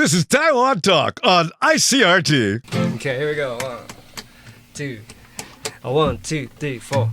This is Taiwan Talk on ICRT. Okay, here we go. 1, 2, 3, 4.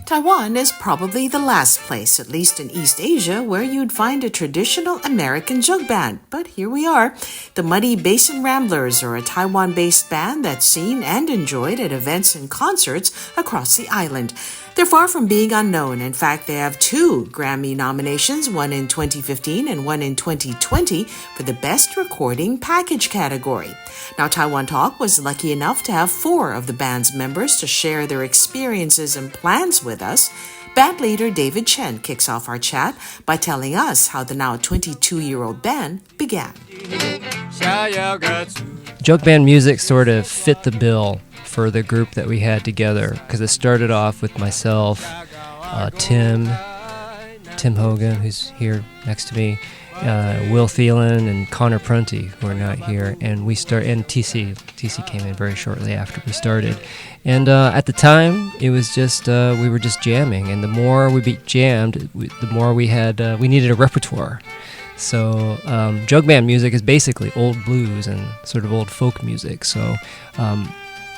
Taiwan is probably the last place, at least in East Asia, where you'd find a traditional American jug band. But here we are. The Muddy Basin Ramblers are a Taiwan-based band that's seen and enjoyed at events and concerts across the island. They're far from being unknown. In fact, they have 2 Grammy nominations, one in 2015 and one in 2020 for the Best Recording Package category. Now, Taiwan Talk was lucky enough to have 4 of the band's members to share their experiences and plans with us. Band leader David Chen kicks off our chat by telling us how the now 22-year-old band began. Jug band music sort of fit the bill for the group that we had together, because it started off with myself, Tim Hogan, who's here next to me, Will Thielen, and Connor Prunty, who are not here, and TC came in very shortly after we started. And at the time, it was just we were just jamming, and the more we jammed, the more we needed a repertoire. So jug band music is basically old blues and sort of old folk music. So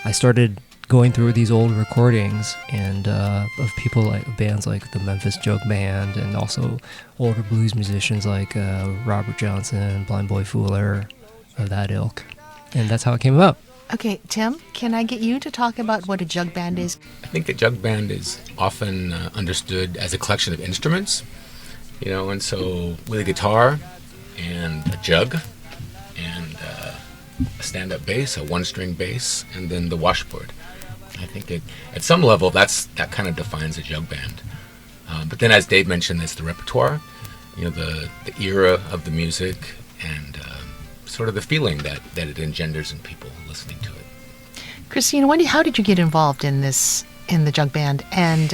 I started going through these old recordings and of people like bands like the Memphis Jug Band, and also older blues musicians like Robert Johnson, Blind Boy Fuller, of that ilk. And that's how it came about. Okay, Tim, can I get you to talk about what a jug band is? I think a jug band is often understood as a collection of instruments, and so with a guitar and a jug and a stand-up bass, a one-string bass, and then the washboard. I think at some level that kind of defines a jug band. But then, as Dave mentioned, there's the repertoire, the era of the music, and sort of the feeling that it engenders in people listening to it. Cristina, how did you get involved in the jug band, and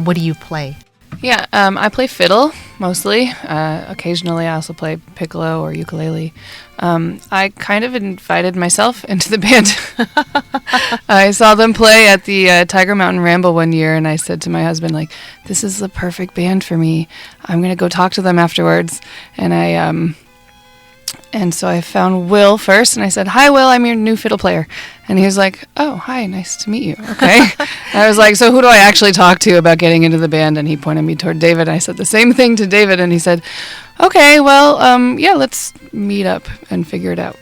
what do you play? Yeah, I play fiddle mostly. Occasionally I also play piccolo or ukulele. I kind of invited myself into the band. I saw them play at the Tiger Mountain Ramble one year, and I said to my husband, this is the perfect band for me. I'm going to go talk to them afterwards. And so I found Will first, and I said, "Hi, Will, I'm your new fiddle player." And he was like, "Oh, hi, nice to meet you." Okay. I was like, "So who do I actually talk to about getting into the band?" And he pointed me toward David. I said the same thing to David, and he said, "Okay, well, yeah, let's meet up and figure it out."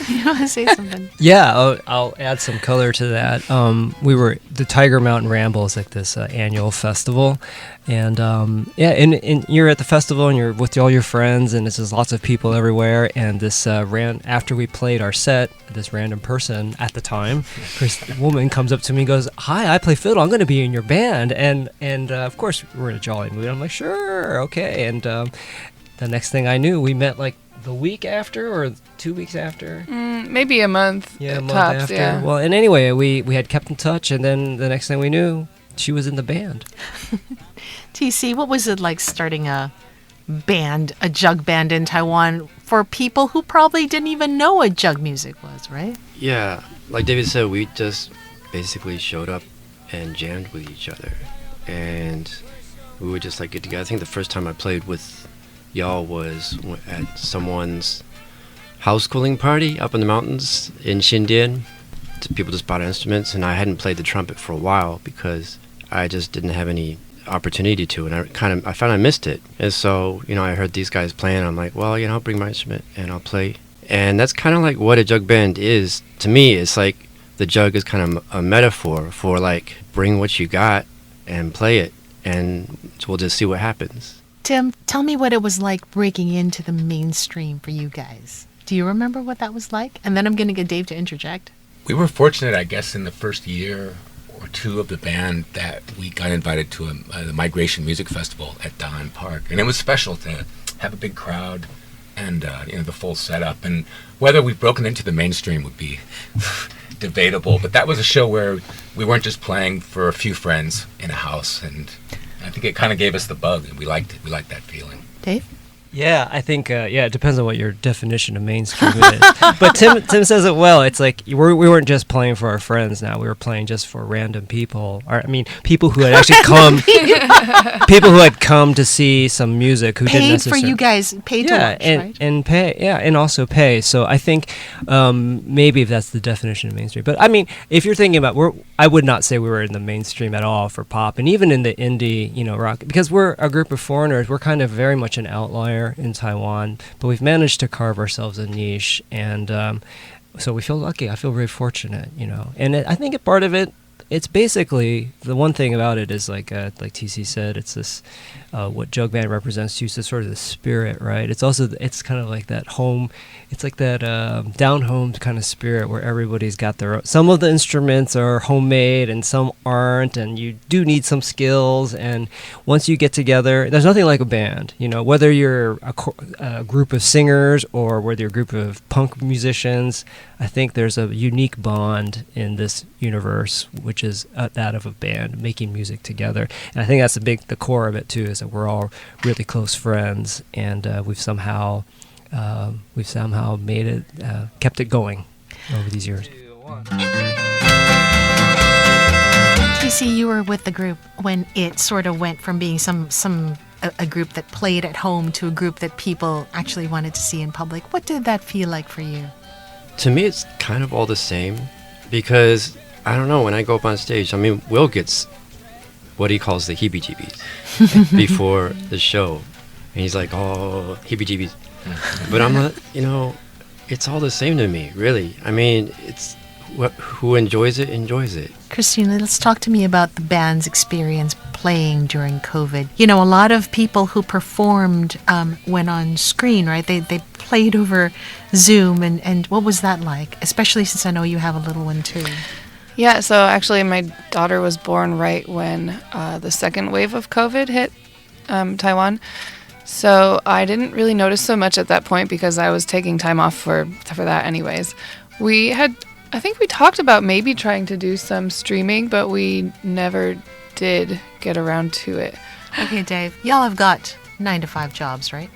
You want to say something? Yeah, I'll add some color to that. The Tiger Mountain Ramble is like this annual festival, and and you're at the festival and you're with all your friends, and it's just lots of people everywhere. And this after we played our set, this random person at the time, this woman comes up to me and goes, "Hi, I play fiddle. I'm going to be in your band." And of course we're in a jolly mood. I'm like, "Sure, okay." And the next thing I knew, we met the week after or 2 weeks after? Maybe a month. Yeah, a month tops, after. Yeah. Well, and anyway, we had kept in touch, and then the next thing we knew, she was in the band. TC, what was it like starting a jug band in Taiwan for people who probably didn't even know what jug music was, right? Yeah, like David said, we just basically showed up and jammed with each other, and we would just get together. I think the first time I played with y'all was at someone's house schooling party up in the mountains in Xindian. People just brought instruments, and I hadn't played the trumpet for a while because I just didn't have any opportunity to, and I found I missed it. And so, I heard these guys playing, and I'm like, well, I'll bring my instrument and I'll play. And that's kind of like what a jug band is. To me, it's like the jug is kind of a metaphor for bring what you got and play it, and we'll just see what happens. Tim, tell me what it was like breaking into the mainstream for you guys. Do you remember what that was like? And then I'm going to get Dave to interject. We were fortunate, I guess, in the first year or two of the band that we got invited to the Migration Music Festival at Dahan Park. And it was special to have a big crowd and the full setup. And whether we've broken into the mainstream would be debatable. But that was a show where we weren't just playing for a few friends in a house. And I think it kind of gave us the bug, and we liked it. We liked that feeling. Dave? Yeah, I think it depends on what your definition of mainstream is. But Tim says it well. It's like we weren't just playing for our friends. Now we were playing just for random people. Or, I mean, people who had actually come, people who had come to see some music who didn't Paid necessarily. for you guys, paid to watch, right? and pay, and also pay. So I think maybe if that's the definition of mainstream. But I mean, if you're thinking about, I would not say we were in the mainstream at all for pop, and even in the indie, rock, because we're a group of foreigners. We're kind of very much an outlier in Taiwan, but we've managed to carve ourselves a niche, and so we feel lucky. I feel very fortunate, and I think part of it, it's basically, the one thing about it is like TC said, it's this what jug band represents to you, is sort of the spirit, right? It's also, it's kind of like that home, it's like that down home kind of spirit where everybody's got their own. Some of the instruments are homemade and some aren't, and you do need some skills, and once you get together, there's nothing like a band, whether you're a group of singers or whether you're a group of punk musicians. I think there's a unique bond in this universe, which is that of a band making music together. And I think that's the core of it too, is that we're all really close friends, and we've somehow made it, kept it going over these years. TC, you were with the group when it sort of went from being a group that played at home to a group that people actually wanted to see in public. What did that feel like for you? To me, it's kind of all the same, because I don't know, when I go up on stage, I mean, Will gets what he calls the heebie-jeebies before the show, and he's like, oh, heebie-jeebies. But I'm not, it's all the same to me, really. I mean, it's who enjoys it. Cristina, let's talk to me about the band's experience playing during COVID. A lot of people who performed went on screen, right? They played over Zoom, and what was that like? Especially since I know you have a little one too. Yeah, so actually my daughter was born right when the second wave of COVID hit Taiwan. So I didn't really notice so much at that point because I was taking time off for that anyways. I think we talked about maybe trying to do some streaming, but we never did get around to it. Okay, Dave, y'all have got 9-to-5 jobs, right?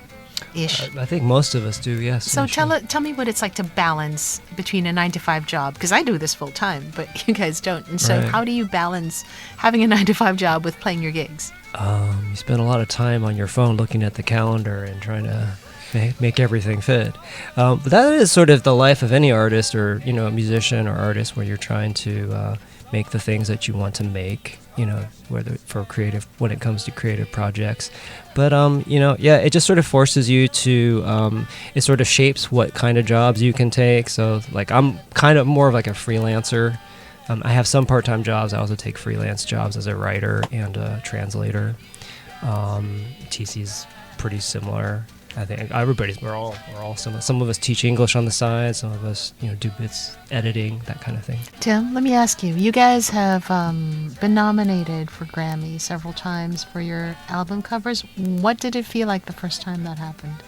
Ish. I think most of us do, yes. So tell me what it's like to balance between a 9-to-5 job, because I do this full time, but you guys don't. And so How do you balance having a 9-to-5 job with playing your gigs? You spend a lot of time on your phone looking at the calendar and trying to make everything fit. But that is sort of the life of any artist, or a musician or artist, where you're trying to make the things that you want to make, whether when it comes to creative projects. But it just sort of forces you to, it sort of shapes what kind of jobs you can take. So like, I'm kind of more of like a freelancer. I have some part-time jobs. I also take freelance jobs as a writer and a translator. TC's pretty similar. I think we're all similar. Some of us teach English on the side. Some of us, do bits editing, that kind of thing. Tim, let me ask you. You guys have been nominated for Grammy several times for your album covers. What did it feel like the first time that happened?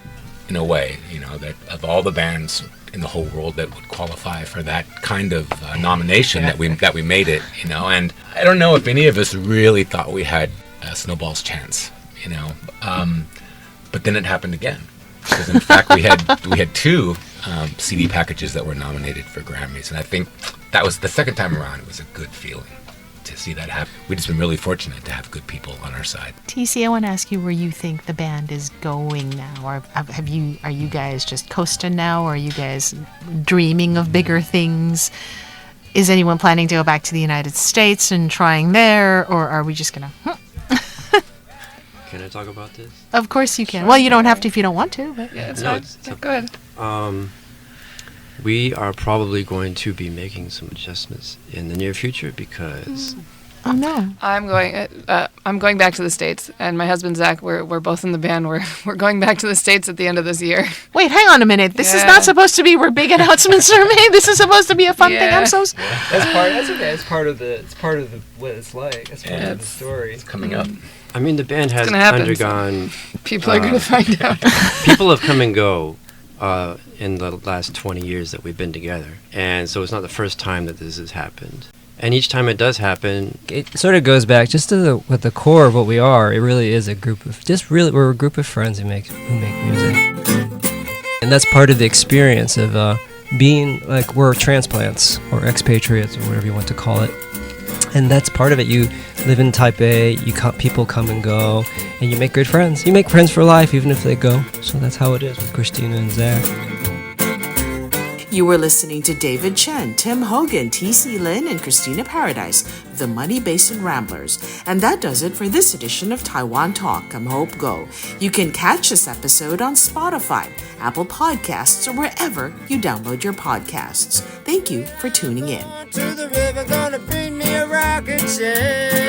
In a way, that of all the bands in the whole world that would qualify for that kind of nomination, that we made it, and I don't know if any of us really thought we had a snowball's chance, but then it happened again, because in fact we had two CD packages that were nominated for Grammys, and I think that was the second time around. It was a good feeling to see that happen. We've just been really fortunate to have good people on our side. TC, I want to ask you where you think the band is going now, or are you guys just coasting now, or are you guys dreaming of bigger things? Is anyone planning to go back to the United States and trying there, or are we just gonna? Can I talk about this? Of course you can. Well, you don't have to if you don't want to. But. Yeah, it's fine. Go ahead. We are probably going to be making some adjustments in the near future because. Oh no! I'm going back to the States, and my husband Zach. We're both in the band. We're going back to the States at the end of this year. Wait, hang on a minute. This is not supposed to be where big announcements are made. This is supposed to be a fun thing. I'm so. That's okay. It's part of the what it's like. It's part of the story. It's coming up. I mean, the band has undergone. People are going to find out. People have come and go in the last 20 years that we've been together, and so it's not the first time that this has happened. And each time it does happen, It sort of goes back just to what the core of what we are. It really is a group of we're a group of friends who make music, and that's part of the experience of being like we're transplants or expatriates or whatever you want to call it. And that's part of it. You live in Taipei, people come and go, and you make good friends. You make friends for life, even if they go. So that's how it is with Cristina and Zach. You were listening to David Chen, Tim Hogan, T.C. Lin, and Cristina Paradise, the Muddy Basin Ramblers. And that does it for this edition of Taiwan Talk. I'm Hope Go. You can catch this episode on Spotify, Apple Podcasts, or wherever you download your podcasts. Thank you for tuning in. To the river, gonna bring me a rocket ship.